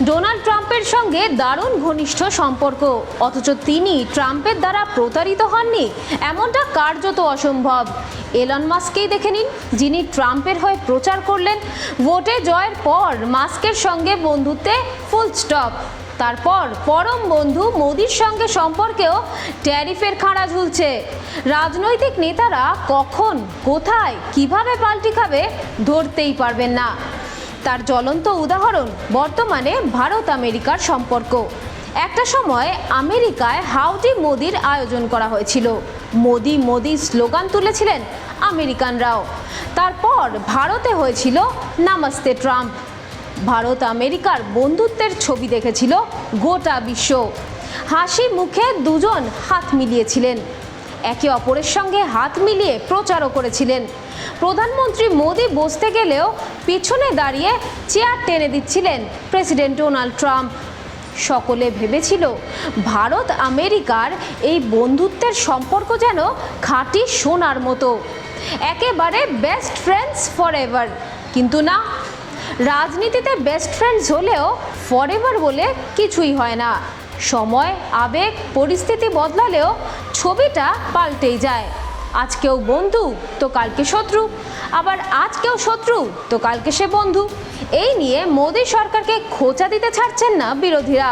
Donald ট্রাম্পের সঙ্গে দারুণ ঘনিষ্ঠ সম্পর্ক, অথচ তিনি ট্রাম্পের দ্বারা প্রতারিত হননি এমনটা কার্যত অসম্ভব। এলন মাস্ককেই দেখে নিন, যিনি ট্রাম্পের হয়ে প্রচার করলেন ভোটে জয়ের পর মাস্কের সঙ্গে বন্ধুত্বে ফুল স্টপ। তারপর পরম বন্ধু মোদির সঙ্গে সম্পর্কেও ট্যারিফের খাঁড়া ঝুলছে। রাজনৈতিক নেতারা কখন, কোথায়, কিভাবে পাল্টি খাবে ধরতেই পারবেন না। তার জ্বলন্ত উদাহরণ বর্তমানে ভারত আমেরিকার সম্পর্ক। একটা সময় আমেরিকায় হাউডি মোদির আয়োজন করা হয়েছিল। মোদি মোদি স্লোগান তুলেছিলেন আমেরিকানরাও। তারপর ভারতে হয়েছিল নামাস্তে ট্রাম্প। ভারত আমেরিকার বন্ধুত্বের ছবি দেখেছিল গোটা বিশ্ব। হাসি মুখে দুজন হাত মিলিয়েছিলেন, একে অপরের সঙ্গে হাত মিলিয়ে প্রচারও করেছিলেন। প্রধানমন্ত্রী মোদি বসতে গেলেও পিছনে দাঁড়িয়ে চেয়ার টেনে দিচ্ছিলেন প্রেসিডেন্ট ডোনাল্ড ট্রাম্প। সকলে ভেবেছিল ভারত আমেরিকার এই বন্ধুত্বের সম্পর্ক যেন খাঁটি সোনার মতো, একেবারে বেস্ট ফ্রেন্ডস ফরএভার। কিন্তু না, রাজনীতিতে বেস্ট ফ্রেন্ডস হলেও ফরএভার বলে কিছুই হয় না। সময়, আবেগ, পরিস্থিতি বদলালেও ছবিটা পাল্টেই যায়। আজকেও বন্ধু তো কালকে শত্রু, আবার আজকেও শত্রু তো কালকে সে বন্ধু। এই নিয়ে মোদি সরকারকে খোঁচা দিতে ছাড়ছেন না বিরোধীরা।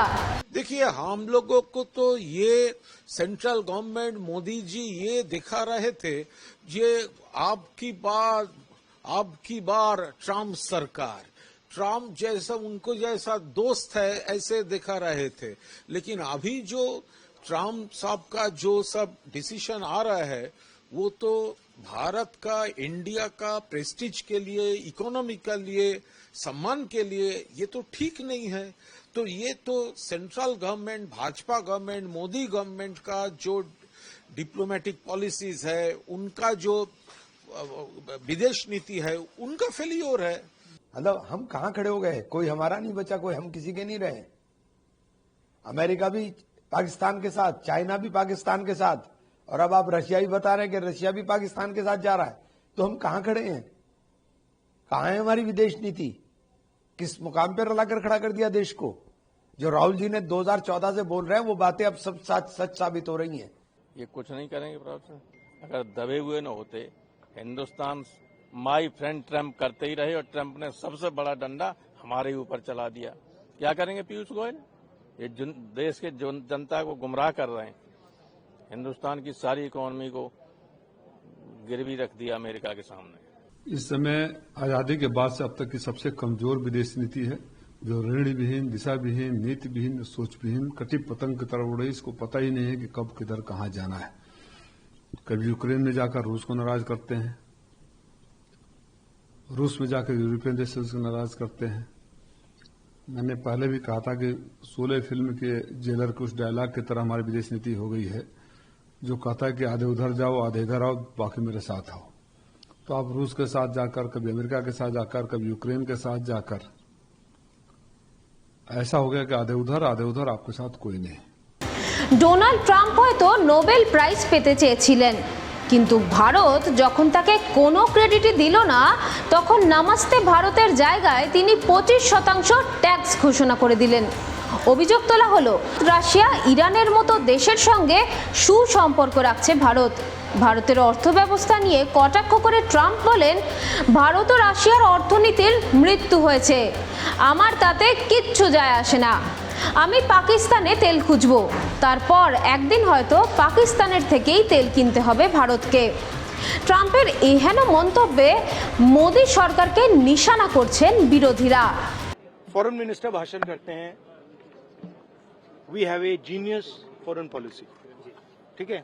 देखिए, हम लोगों को तो ये सेंट्रल गवर्नमेंट मोदी जी ये दिखा रहे थे, ये आपकी बार ट्रम्प सरकार, ट्रम्प जैसा उनको जैसा दोस्त है ऐसे दिखा रहे थे। लेकिन अभी जो ट्रम्प साहब का जो सब डिसीजन आ रहा है वो तो भारत का, इंडिया का प्रेस्टीज के लिए, इकोनॉमी के लिए, सम्मान के लिए ये तो ठीक नहीं है। तो ये तो central government, Bhajpa government, Modi government का जो डिप्लोमेटिक पॉलिसीज है, उनका जो विदेश नीति है, उनका फेलियर है। मतलब हम कहां खड़े हो गए? कोई हमारा नहीं बचा, कोई हम किसी के नहीं रहे। अमेरिका भी पाकिस्तान के साथ, चाइना भी पाकिस्तान के साथ, और अब आप रशिया ही बता रहे हैं कि रशिया भी पाकिस्तान के साथ जा रहा है। तो हम कहां खड़े हैं? कहां है हमारी विदेश नीति? किस मुकाम पर लाकर खड़ा कर दिया देश को? जो राहुल जी ने 2014 से बोल रहे हैं वो बातें अब सब सच साबित हो रही हैं। ये कुछ नहीं करेंगे प्रभु से। अगर दबे हुए न होते, हिंदुस्तान माई फ्रेंड ट्रम्प करते ही रहे और ट्रम्प ने सबसे बड़ा डंडा हमारे ऊपर चला दिया। क्या करेंगे पीयूष गोयल? ये देश के जनता को गुमराह कर रहे हैं। हिंदुस्तान की सारी इकोनॉमी को गिरवी रख दिया अमेरिका के सामने। इस समय आजादी के बाद से अब तक की सबसे कमजोर विदेश नीति है, जो ऋण विहीन, दिशा विहीन, नीति विहीन, सोच विहीन, कटी पतंग की तरह उड़ रही। इसको पता ही नहीं है कि कब किधर कहां जाना है। कभी यूक्रेन में जाकर रूस को नाराज करते हैं, रूस में जाकर यूरोपियन देशों से नाराज करते हैं। मैंने पहले भी कहा था कि 16 फिल्म के जेलर के उस डायलॉग की तरह हमारी विदेश नीति हो गई है, जो कहता है कि आधे उधर जाओ, आधे इधर आओ, बाकी मेरे साथ आओ। तो आप रूस के साथ जाकर, कभी अमेरिका के साथ जाकर, कभी यूक्रेन के साथ जाकर ऐसा हो गया कि आधे उधर आपके साथ कोई नहीं। ডোনাল্ড ট্রাম্প হয়তো নোবেল প্রাইজ পেতে চেয়েছিলেন, কিন্তু ভারত যখন তাকে কোনো ক্রেডিটই দিল না, তখন নামাস্তে ভারতের জায়গায় তিনি 25% ট্যাক্স ঘোষণা করে দিলেন। অভিযোগ তোলা হলো রাশিয়া, ইরানের মতো দেশের সঙ্গে সুসম্পর্ক রাখছে ভারত। ভারতের অর্থব্যবস্থা নিয়ে কটাক্ষ করে ট্রাম্প বলেন, ভারত ও রাশিয়ার অর্থনীতির মৃত্যু হয়েছে, আমার তাতে কিচ্ছু যায় আসে না। আমি পাকিস্তানে তেল খুঁজবো, তারপর একদিন হয়তো পাকিস্তানের থেকেই তেল কিনতে হবে ভারতকে। ট্রাম্পের এহেন মন্তব্যে মোদি সরকারকে নিশানা করছেন বিরোধীরা। फॉरेन मिनिस्टर भाषण करते हैं, we have a genius foreign policy. ठीक है,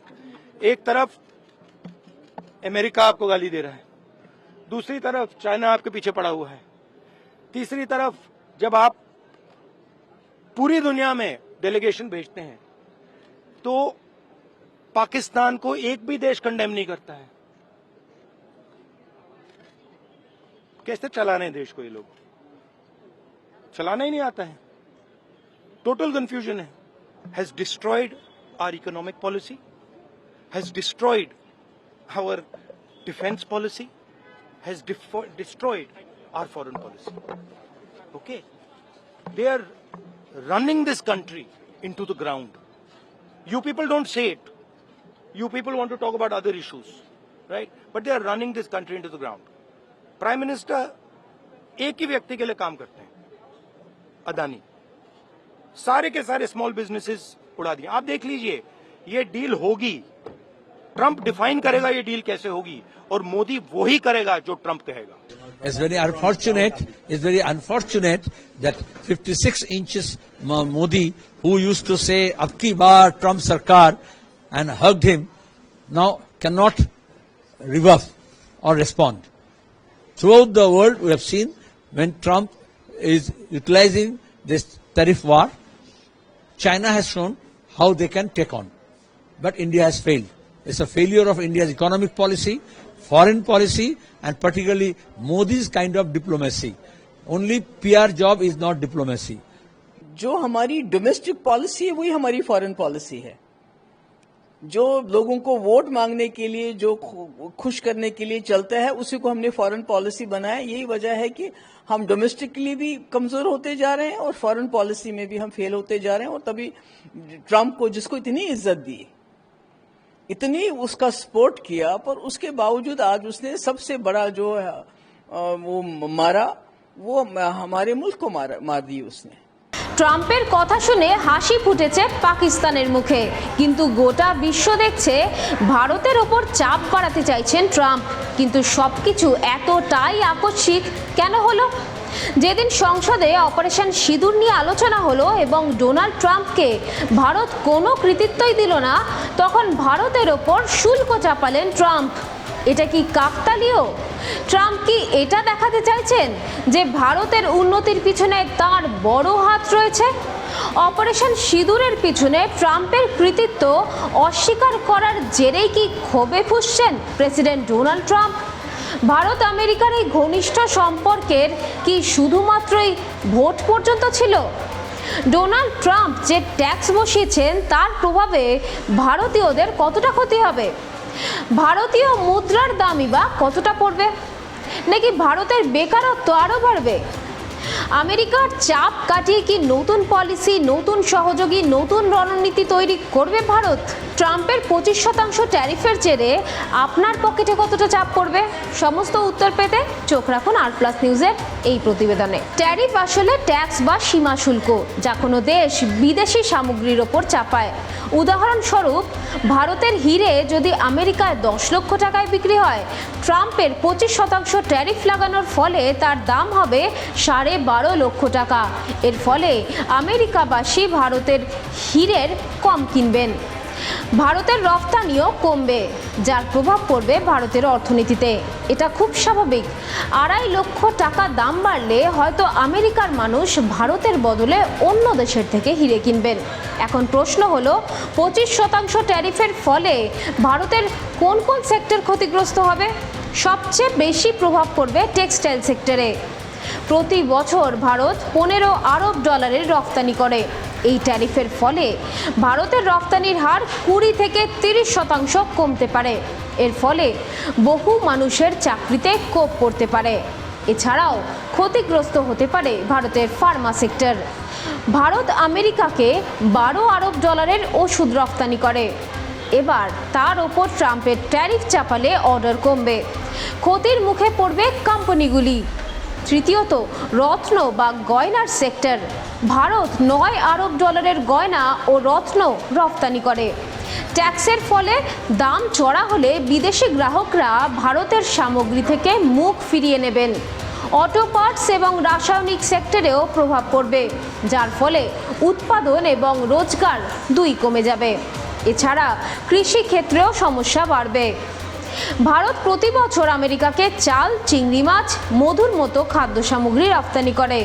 एक तरफ अमेरिका आपको गाली दे रहा है, दूसरी तरफ चाइना आपके पीछे पड़ा हुआ है, तीसरी तरफ जब आप पूरी दुनिया में डेलीगेशन भेजते हैं तो पाकिस्तान को एक भी देश कंडेम नहीं करता है। कैसे चलाने देश को? ये लोग चलाना ही नहीं आता है। टोटल कंफ्यूजन है। Has destroyed our economic policy, has destroyed our defence policy, has destroyed our foreign policy. Okay, they are running this country into the ground. You people don't say it. You people want to talk about other issues, right? But they are running this country into the ground. Prime Minister एक ही व्यक्ति के लिए काम करते हैं, अदानी. सारे के सारे स्मॉल बिजनेसेस उड़ा दिए. आप देख लीजिए, ये डील होगी. ट्रंप डिफाइन करेगा ये डील कैसे होगी, और मोदी वही करेगा जो ट्रंप कहेगा. It's very unfortunate that 56 inches Modi, who used to say "Ab ki baar Trump Sarkar" and hugged him, now cannot rebuff or respond. Throughout the world, we have seen when Trump is utilizing this tariff war, China has shown how they can take on. But India has failed. It's a failure of India's economic policy, foreign policy, and particularly Modi's kind of diplomacy. Only PR job is not diplomacy. जो हमारी domestic policy है वही हमारी foreign policy है. जो लोगों को vote मांगने के लिए, जो खुश करने के लिए चलता है, उसी को हमने फॉरेन पॉलिसी बनाया. यही वजह है कि हम डोमेस्टिकली भी कमजोर होते जा रहे हैं और फॉरेन पॉलिसी में भी हम फेल होते जा रहे हैं. और तभी ट्रंप को, जिसको इतनी इज्जत दी, इतनी उसका सपोर्ट किया, पर उसके बावजूद आज उसने सबसे बड़ा जो वो मारा, वो हमारे मुल्क को मार दी उसने. ট্রাম্পের কথা শুনে হাসি ফুটেছে পাকিস্তানের মুখে, কিন্তু গোটা বিশ্ব দেখছে ভারতের ওপর চাপ বাড়াতে চাইছেন ট্রাম্প. কিন্তু সবকিছু এতটাই আকস্মিক কেন হলো? যেদিন সংসদে অপারেশন সিঁদুর নিয়ে আলোচনা হলো এবং ডোনাল্ড ট্রাম্পকে ভারত কোনো কৃতিত্বই দিল না, তখন ভারতের ওপর শুল্ক চাপালেন ট্রাম্প. এটা কি কাকতালীয়? ট্রাম্প কি এটা দেখাতে চাইছেন যে ভারতের উন্নতির পিছনে তার বড় হাত রয়েছে? অপারেশন সিঁদুরের পিছনে ট্রাম্পের কৃতিত্ব অস্বীকার করার জেরেই কি ক্ষোভে ফুঁসছেন প্রেসিডেন্ট ডোনাল্ড ট্রাম্প? ভারত আমেরিকার এই ঘনিষ্ঠ সম্পর্কের কি শুধুমাত্রই ভোট পর্যন্ত ছিল? ডোনাল্ড ট্রাম্প যে ট্যাক্স বসিয়েছেন তার প্রভাবে ভারতীয়দের কতটা ক্ষতি হবে? ভারতীয় মুদ্রার দামই বা কতটা পড়বে? নাকি ভারতের বেকারত্ব আরও বাড়বে? আমেরিকার চাপ কাটিয়ে কি নতুন পলিসি, নতুন সহযোগী, নতুন রণনীতি তৈরি করবে ভারত? ট্রাম্পের 25% ট্যারিফের জেরে আপনার পকেটে কতটা চাপ পড়বে? সমস্ত উত্তর পেতে চোখ রাখুন আর+ নিউজের এই প্রতিবেদনে. ট্যারিফ আসলে ট্যাক্স বা সীমা শুল্ক, যা কোনো দেশ বিদেশি সামগ্রীর ওপর চাপায়. উদাহরণস্বরূপ, ভারতের হিরে যদি আমেরিকায় 10 লক্ষ টাকায় বিক্রি হয়, ট্রাম্পের 25% ট্যারিফ লাগানোর ফলে তার দাম হবে 12.5 লক্ষ টাকা. এর ফলে আমেরিকাবাসী ভারতের হীরের কম কিনবেন, ভারতের রফতানিও কমবে, যার প্রভাব পড়বে ভারতের অর্থনীতিতে. এটা খুব স্বাভাবিক. 2.5 লক্ষ টাকা দাম বাড়লে হয়তো আমেরিকার মানুষ ভারতের বদলে অন্য দেশের থেকে হিরে কিনবেন. এখন প্রশ্ন হলো, 25% ট্যারিফের ফলে ভারতের কোন কোন সেক্টর ক্ষতিগ্রস্ত হবে? সবচেয়ে বেশি প্রভাব পড়বে টেক্সটাইল সেক্টরে. প্রতি বছর ভারত $15 আরব রফতানি করে. এই ট্যারিফের ফলে ভারতের রফতানির হার 20 থেকে 30% কমতে পারে. এর ফলে বহু মানুষের চাকরিতে কোপ পড়তে পারে. এছাড়াও ক্ষতিগ্রস্ত হতে পারে ভারতের ফার্মা সেক্টর. ভারত আমেরিকাকে $12 আরব ওষুধ রফতানি করে. এবার তার ওপর ট্রাম্পের ট্যারিফ চাপালে অর্ডার কমবে, ক্ষতির মুখে পড়বে কোম্পানিগুলি. তৃতীয়ত, রত্ন বা গয়নার সেক্টর. ভারত $9 আরব গয়না ও রত্ন রফতানি করে. ট্যাক্সের ফলে দাম চড়া হলে বিদেশি গ্রাহকরা ভারতের সামগ্রী থেকে মুখ ফিরিয়ে নেবেন. অটো পার্টস এবং রাসায়নিক সেক্টরেও প্রভাব পড়বে, যার ফলে উৎপাদন এবং রোজগার দুই কমে যাবে. এছাড়া কৃষি ক্ষেত্রেও সমস্যা বাড়বে. ভারত প্রতি বছর আমেরিকাকে চাল, চিংড়ি মাছ, মধুর মতো খাদ্য সামগ্রী রপ্তানি করে.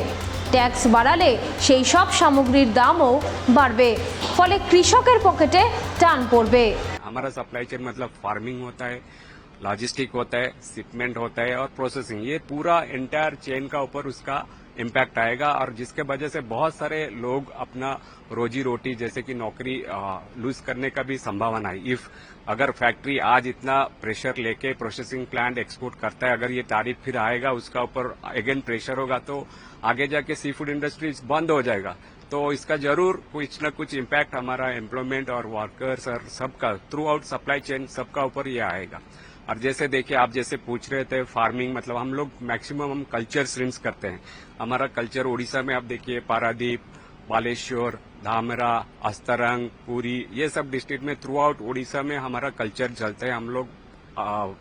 ট্যাক্স বাড়ালে সেই সব সামগ্রীর দামও বাড়বে, ফলে কৃষকের পকেটে টান পড়বে. हमारा सप्लाई चेन मतलब फार्मिंग होता है, लॉजिस्टिक होता है, शिपमेंट होता है और प्रोसेसिंग, ये पूरा एंटायर चेन का ऊपर उसका इम्पैक्ट आएगा और जिसके वजह से बहुत सारे लोग अपना रोजी रोटी जैसे कि नौकरी लूज करने का भी संभावना है। इफ अगर फैक्ट्री आज इतना प्रेशर लेके प्रोसेसिंग प्लांट एक्सपोर्ट करता है, अगर ये तारीफ फिर आएगा उसका ऊपर अगेन प्रेशर होगा तो आगे जाके सी फूड इंडस्ट्रीज बंद हो जाएगा। तो इसका जरूर कुछ न कुछ इम्पैक्ट हमारा एम्प्लॉयमेंट और वर्कर्स और सबका थ्रू आउट सप्लाई चेन सबका ऊपर ये आएगा। और जैसे देखिए आप जैसे पूछ रहे थे फार्मिंग, मतलब हम लोग मैक्सिमम हम कल्चर श्रिम्स करते हैं। हमारा कल्चर उड़ीसा में आप देखिए पारादीप, बालेश्वर, धामरा, अस्तरंग, पुरी, ये सब डिस्ट्रिक्ट में थ्रू आउट उड़ीसा में हमारा कल्चर चलता है। हम लोग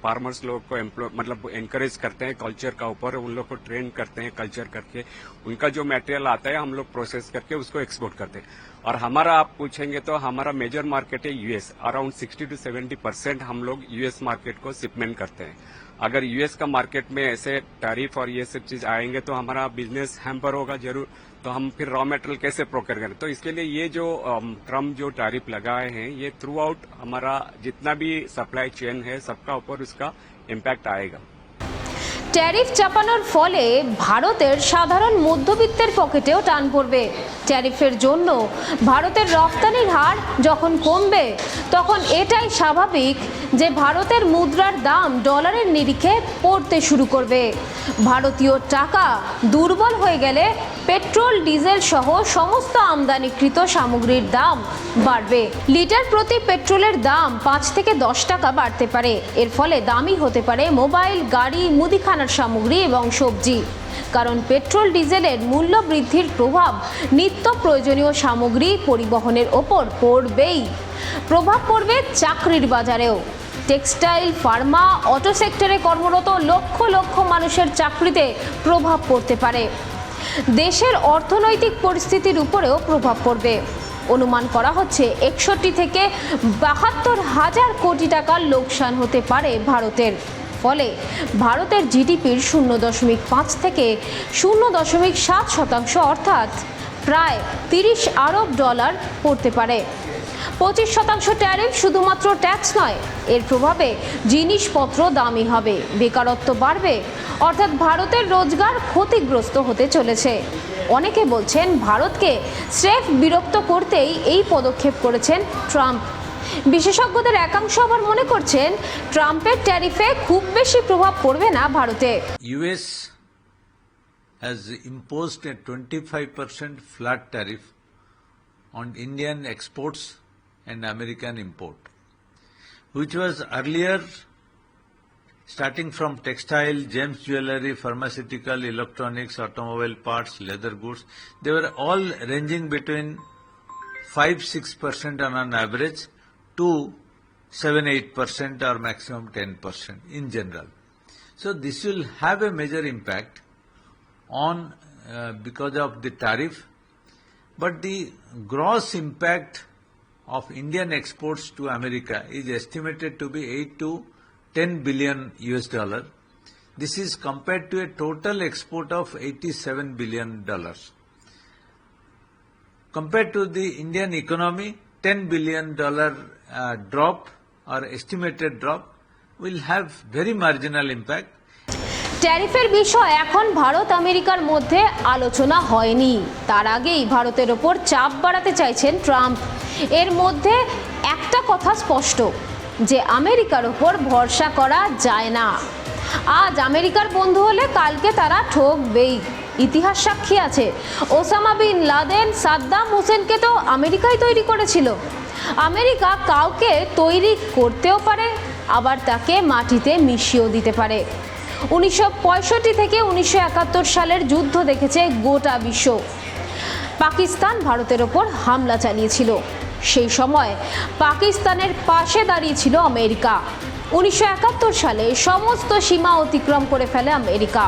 फार्मर्स लोग को मतलब एनकरेज करते हैं कल्चर का ऊपर, उन लोग को ट्रेन करते हैं कल्चर करके, उनका जो मटेरियल आता है हम लोग प्रोसेस करके उसको एक्सपोर्ट करते हैं। और हमारा आप पूछेंगे तो हमारा मेजर मार्केट है यूएस, अराउंड 60 to 70% हम लोग यूएस मार्केट को शिपमेंट करते हैं। अगर यूएस का मार्केट में ऐसे टैरिफ और ये सब चीज आएंगे तो हमारा बिजनेस हैम्पर होगा जरूर, तो हम फिर रॉ मटेरियल कैसे प्रोक्योर करें। तो इसके लिए ये जो ट्रम्प जो टैरिफ लगाए हैं ये थ्रू आउट हमारा जितना भी सप्लाई चेन है सबका ऊपर उसका इम्पैक्ट आएगा। ট্যারিফ চাপানোর ফলে ভারতের সাধারণ মধ্যবিত্তের পকেটেও টান পড়বে। ট্যারিফের জন্য ভারতের রপ্তানির হার যখন কমবে তখন এটাই স্বাভাবিক যে ভারতের মুদ্রার দাম ডলারের নিরিখে পড়তে শুরু করবে। ভারতীয় টাকা দুর্বল হয়ে গেলে পেট্রোল ডিজেল সহ সমস্ত আমদানিকৃত সামগ্রীর দাম বাড়বে। লিটার প্রতি পেট্রোলের দাম 5 থেকে 10 টাকা বাড়তে পারে। এর ফলে দামি হতে পারে মোবাইল, গাড়ি, মুদিখানার সামগ্রী এবং সবজি। কারণ পেট্রোল ডিজেলের মূল্য বৃদ্ধির প্রভাব নিত্য প্রয়োজনীয় সামগ্রী পরিবহনের ওপর পড়বেই। প্রভাব পড়বে চাকরির বাজারেও। টেক্সটাইল, ফার্মা, অটো সেক্টরে কর্মরত লক্ষ লক্ষ মানুষের চাকরিতে প্রভাব পড়তে পারে। দেশের অর্থনৈতিক পরিস্থিতির উপরেও প্রভাব পড়বে। অনুমান করা হচ্ছে 61 থেকে 72 হাজার কোটি টাকার লোকসান হতে পারে ভারতের। ফলে ভারতের জিডিপির 0.5 থেকে 0.7% অর্থাৎ প্রায় 30 আরব ডলার পড়তে পারে। 25% ট্যারিফ শুধুমাত্র ট্যাক্স নয়, এর প্রভাবে জিনিসপত্র দামি হবে, বেকারত্ব বাড়বে, অর্থাৎ ভারতের রোজগার ক্ষতিগ্রস্ত হতে চলেছে। অনেকে বলছেন ভারতকে স্রেফ বিরক্ত করতেই এই পদক্ষেপ করেছেন ট্রাম্প। বিশেষজ্ঞদের একাংশ আবার মনে করছেন ট্রাম্পের ট্যারিফে খুব বেশি প্রভাব পড়বে না ভারতে। US has imposed a 25% flat tariff on Indian exports and American import, which was earlier starting from textile, gems, jewelry, pharmaceutical, electronics, automobile parts, leather goods. They were all ranging between 5-6% on an average to 7-8% or maximum 10% in general. So this will have a major impact on because of the tariff, but the gross impact of Indian exports to America is estimated to be 8 to 10 billion US dollar. This is compared to a total export of $87 billion. Compared to the Indian economy, $10 billion drop or estimated drop will have very marginal impact. ট্যারিফের বিষয় এখন ভারত আমেরিকার মধ্যে আলোচনা হয়নি। তার আগেই ভারতের ওপর চাপ বাড়াতে চাইছেন ট্রাম্প। এর মধ্যে একটা কথা স্পষ্ট যে আমেরিকার ওপর ভরসা করা যায় না। আজ আমেরিকার বন্ধু হলে কালকে তারা ঠকবেই। ইতিহাস সাক্ষী আছে, ওসামা বিন লাদেন, সাদ্দাম হোসেনকে তো আমেরিকাই তৈরি করেছিল। আমেরিকা কাউকে তৈরি করতেও পারে, আবার তাকে মাটিতে মিশিয়েও দিতে পারে। 1965 থেকে 1971 সালের যুদ্ধ দেখেছে গোটা বিশ্ব। পাকিস্তান ভারতের ওপর হামলা চালিয়েছিল। সেই সময় পাকিস্তানের পাশে দাঁড়িয়েছিল আমেরিকা। 1971 সালে সমস্ত সীমা অতিক্রম করে ফেলে আমেরিকা।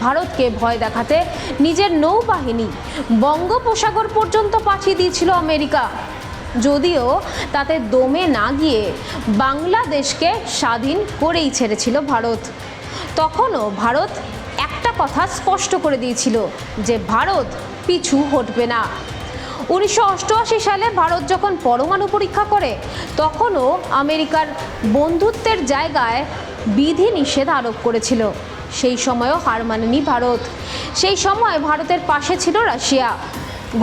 ভারতকে ভয় দেখাতে নিজের নৌবাহিনী বঙ্গোপসাগর পর্যন্ত পাঠিয়ে দিয়েছিল আমেরিকা। যদিও তাতে দমে না গিয়ে বাংলাদেশকে স্বাধীন করেই ছেড়েছিল ভারত। তখনও ভারত একটা কথা স্পষ্ট করে দিয়েছিল যে ভারত পিছু হটবে না। 1988 সালে ভারত যখন পরমাণু পরীক্ষা করে তখনও আমেরিকার বন্ধুত্বের জায়গায় বিধি নিষেধ আরোপ করেছিল। সেই সময়ও হার মানেনি ভারত। সেই সময় ভারতের পাশে ছিল রাশিয়া।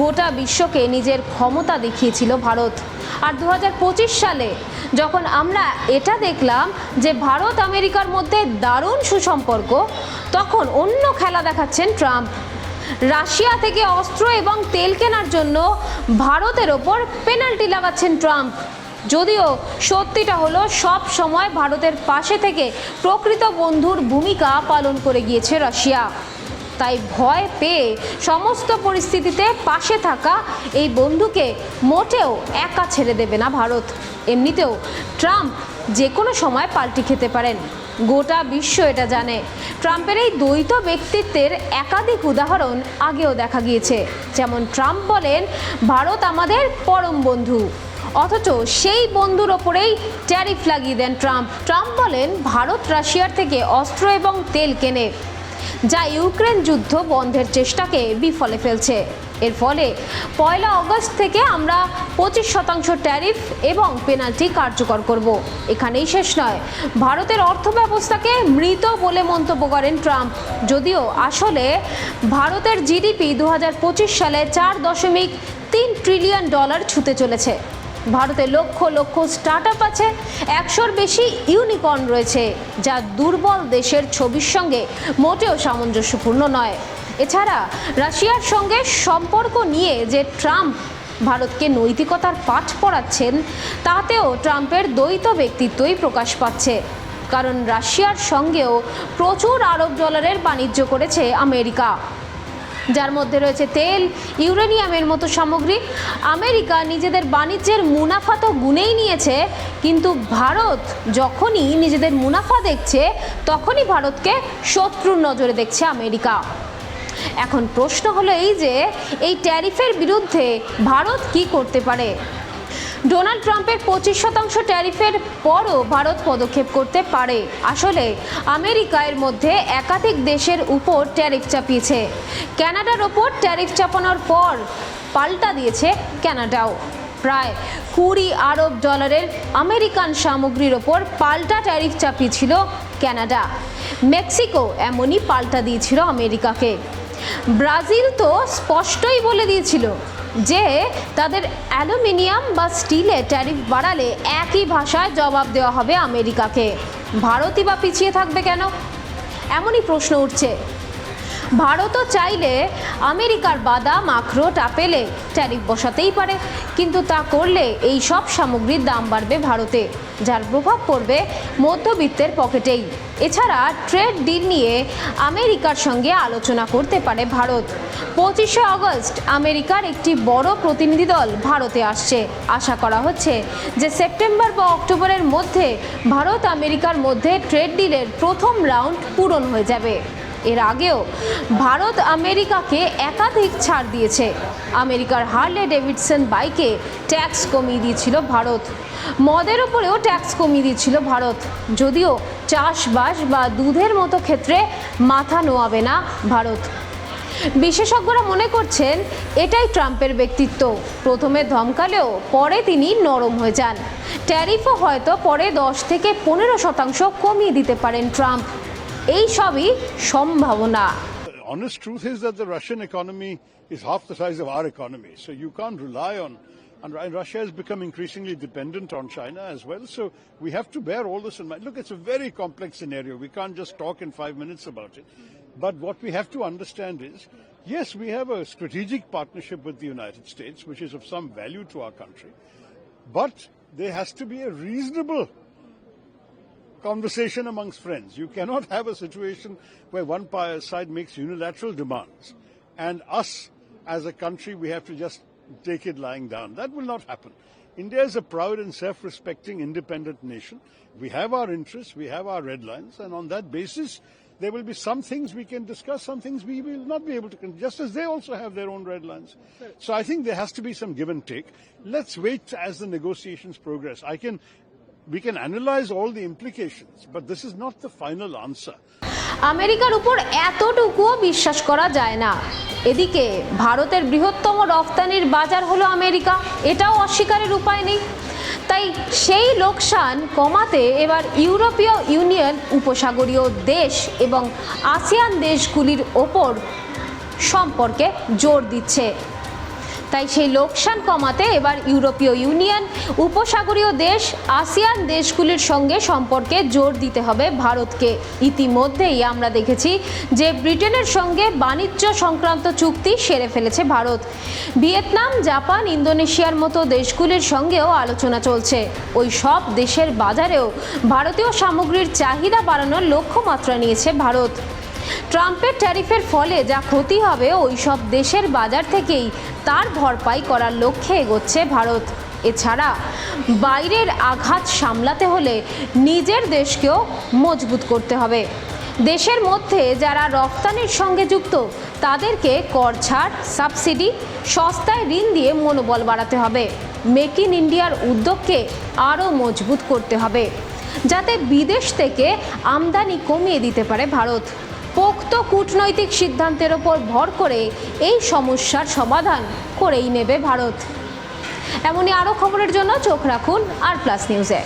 গোটা বিশ্বকে নিজের ক্ষমতা দেখিয়েছিল ভারত। আর 2025 সালে যখন আমরা এটা দেখলাম যে ভারত আমেরিকার মধ্যে দারুণ সুসম্পর্ক, তখন অন্য খেলা দেখাচ্ছেন ট্রাম্প। রাশিয়া থেকে অস্ত্র এবং তেল কেনার জন্য ভারতের ওপর পেনাল্টি লাগাচ্ছেন ট্রাম্প। যদিও সত্যিটা হলো সব সময় ভারতের পাশে থেকে প্রকৃত বন্ধুর ভূমিকা পালন করে গিয়েছে রাশিয়া। তাই ভয় পেয়ে সমস্ত পরিস্থিতিতে পাশে থাকা এই বন্ধুকে মোটেও একা ছেড়ে দেবে না ভারত। এমনিতেও ট্রাম্প যে কোনো সময় পাল্টি খেতে পারেন, গোটা বিশ্ব এটা জানে। ট্রাম্পের এই দ্বৈত ব্যক্তিত্বের একাধিক উদাহরণ আগেও দেখা গিয়েছে। যেমন ট্রাম্প বলেন ভারত আমাদের পরম বন্ধু, অথচ সেই বন্ধুর ওপরেই ট্যারিফ লাগিয়ে দেন ট্রাম্প। ট্রাম্প বলেন ভারত রাশিয়ার থেকে অস্ত্র এবং তেল কেনে, যা ইউক্রেন যুদ্ধ বন্ধের চেষ্টাকে বিফলে ফেলছে। এর ফলে 1 আগস্ট থেকে আমরা 25% ট্যারিফ এবং পেনাল্টি কার্যকর করব। এখানেই শেষ নয়, ভারতের অর্থব্যবস্থাকে মৃত বলে মন্তব্য করেন ট্রাম্প। যদিও আসলে ভারতের জিডিপি 2025 সালে $4.3 ট্রিলিয়ন ছুঁতে চলেছে। ভারতে লক্ষ লক্ষ স্টার্টআপ আছে, 100-র বেশি ইউনিকর্ন রয়েছে, যা দুর্বল দেশের ছবির সঙ্গে মোটেও সামঞ্জস্যপূর্ণ নয়। এছাড়া রাশিয়ার সঙ্গে সম্পর্ক নিয়ে যে ট্রাম্প ভারতকে নৈতিকতার পাঠ পড়াচ্ছেন, তাতেও ট্রাম্পের দ্বৈত ব্যক্তিত্বই প্রকাশ পাচ্ছে। কারণ রাশিয়ার সঙ্গেও প্রচুর আরব ডলারের বাণিজ্য করেছে আমেরিকা, যার মধ্যে রয়েছে তেল, ইউরেনিয়ামের মতো সামগ্রী। আমেরিকা নিজেদের বাণিজ্যের মুনাফা তো গুনেই নিয়েছে, কিন্তু ভারত যখনই নিজেদের মুনাফা দেখছে, তখনই ভারতকে শত্রুর নজরে দেখছে আমেরিকা। এখন প্রশ্ন হলো এই যে এই ট্যারিফের বিরুদ্ধে ভারত কি করতে পারে? ডোনাল্ড ট্রাম্পের 25% ট্যারিফের পরও ভারত পদক্ষেপ করতে পারে। আসলে আমেরিকা এর মধ্যে একাধিক দেশের উপর ট্যারিফ চাপিয়েছে। কানাডার ওপর ট্যারিফ চাপানোর পর পাল্টা দিয়েছে কানাডাও। প্রায় $20 আরব আমেরিকান সামগ্রীর ওপর পাল্টা ট্যারিফ চাপিয়েছিল কানাডা। মেক্সিকো এমনই পাল্টা দিয়েছিল আমেরিকাকে। ব্রাজিল তো স্পষ্টই বলে দিয়েছিল যে তাদের অ্যালুমিনিয়াম বা স্টিলে ট্যারিফ বাড়ালে একই ভাষায় জবাব দেওয়া হবে আমেরিকাকে। ভারতই বা পিছিয়ে থাকবে কেন? এমনই প্রশ্ন উঠছে। ভারতও চাইলে আমেরিকার বাদাম, আখরোট, আপেলে ট্যারিফ বসাতেই পারে, কিন্তু তা করলে এই সব সামগ্রীর দাম বাড়বে ভারতে, যার প্রভাব পড়বে মধ্যবিত্তের পকেটেই। এছাড়া ট্রেড ডিল নিয়ে আমেরিকার সঙ্গে আলোচনা করতে পারে ভারত। 25 আগস্ট আমেরিকার একটি বড় প্রতিনিধি দল ভারতে আসছে। আশা করা হচ্ছে যে সেপ্টেম্বর বা অক্টোবরের মধ্যে ভারত আমেরিকার মধ্যে ট্রেড ডিলের প্রথম রাউন্ড পূরণ হয়ে যাবে। এর আগেও ভারত আমেরিকাকে একাধিক ছাড় দিয়েছে। আমেরিকার হার্লে ডেভিডসন বাইকে ট্যাক্স কমিয়ে দিয়েছিল ভারত, মদের ওপরেও ট্যাক্স কমিয়ে দিয়েছিল ভারত। যদিও চাষবাস বা দুধের মতো ক্ষেত্রে মাথা নোয়াবে না ভারত। বিশেষজ্ঞরা মনে করছেন এটাই ট্রাম্পের ব্যক্তিত্ব। প্রথমে ধমকালেও পরে তিনি নরম হয়ে যান। ট্যারিফও হয়তো পরে 10 থেকে 15% কমিয়ে দিতে পারেন ট্রাম্প। এই সবই সম্ভাবনা। Honest truth is that the Russian economy is half the size of our economy, so you can't rely on. And Russia has become increasingly dependent on China as well, so we have to bear all this in mind. Look, it's a very complex scenario. We can't just talk in 5 minutes about it. But what we have to understand is, yes, we have a strategic partnership with the United States, which is of some value to our country. But there has to be a reasonable conversation amongst friends. You cannot have a situation where one side makes unilateral demands and us as a country, we have to just take it lying down. That will not happen. India is a proud and self-respecting independent nation. We have our interests, we have our red lines, and on that basis there will be some things we can discuss, some things we will not be able to, just as they also have their own red lines. So I think there has to be some give and take. Let's wait as the negotiations progress. We can analyze all the implications, but this is not the final answer. আমেরিকার উপর এতটুকুও বিশ্বাস করা যায় না। এদিকে ভারতের বৃহত্তম রফতানির বাজার হলো আমেরিকা, এটাও অস্বীকারের উপায় নেই। তাই সেই লোকসান কমাতে এবার ইউরোপীয় ইউনিয়ন উপসাগরীয় দেশ এবং আসিয়ান দেশগুলির ওপর সম্পর্কে জোর দিচ্ছে। তাই সেই লোকসান কমাতে এবার ইউরোপীয় ইউনিয়ন উপসাগরীয় দেশ আসিয়ান দেশগুলির সঙ্গে সম্পর্কে জোর দিতে হবে ভারতকে। ইতিমধ্যেই আমরা দেখেছি যে ব্রিটেনের সঙ্গে বাণিজ্য সংক্রান্ত চুক্তি সেরে ফেলেছে ভারত। ভিয়েতনাম, জাপান, ইন্দোনেশিয়ার মতো দেশগুলির সঙ্গেও আলোচনা চলছে। ওই সব দেশের বাজারেও ভারতীয় সামগ্রীর চাহিদা বাড়ানোর লক্ষ্যমাত্রা নিয়েছে ভারত। ট্রাম্পের ট্যারিফের ফলে যা ক্ষতি হবে ওই সব দেশের বাজার থেকেই তার ভরপাই করার লক্ষ্যে এগোচ্ছে ভারত। এছাড়া বাইরের আঘাত সামলাতে হলে নিজের দেশকেও মজবুত করতে হবে। দেশের মধ্যে যারা রফতানির সঙ্গে যুক্ত তাদেরকে কর ছাড়, সাবসিডি, সস্তায় ঋণ দিয়ে মনোবল বাড়াতে হবে। মেক ইন ইন্ডিয়ার উদ্যোগকে আরও মজবুত করতে হবে যাতে বিদেশ থেকে আমদানি কমিয়ে দিতে পারে ভারত। পোক্ত কূটনৈতিক সিদ্ধান্তের ওপর ভর করে এই সমস্যার সমাধান করেই নেবে ভারত। এমনই আরও খবরের জন্য চোখ রাখুন আর প্লাস নিউজে।